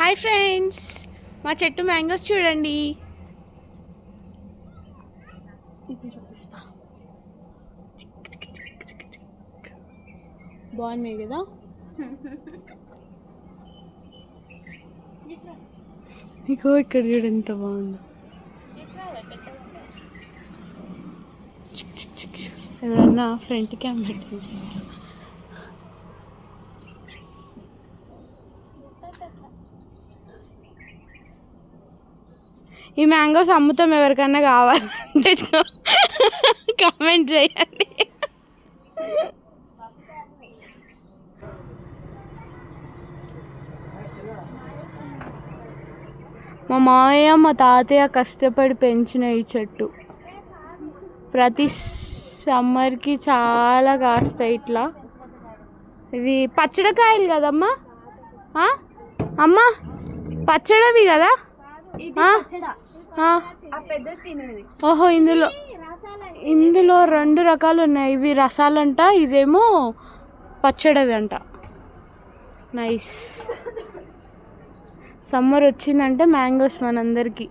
Hi friends, మా చెట్టు mangoes చూడండి. చూపిస్తా, బాగున్నాయి కదా. ఇగో ఇక్కడ చూడు ఎంత బాగుందో. ఎవరన్నా ఫ్రంట్ క్యామ్ పెట్టేస్తారు. ఈ మ్యాంగోస్ అమ్ముతాం, ఎవరికన్నా కావాలంటే కామెంట్ చేయండి. మా మామయ్య మా తాతయ్య కష్టపడి పెంచిన ఈ చెట్టు ప్రతి సమ్మర్కి చాలా కాస్తాయి. ఇట్లా ఇవి పచ్చడికాయలు కదమ్మా, అమ్మా పచ్చడివి కదా. ఓహో, ఇందులో 2 రకాలు ఉన్నాయి. ఇవి రసాలంట, ఇదేమో పచ్చడివి అంట. నైస్. సమ్మర్ వచ్చిందంటే మ్యాంగోస్ మనందరికీ.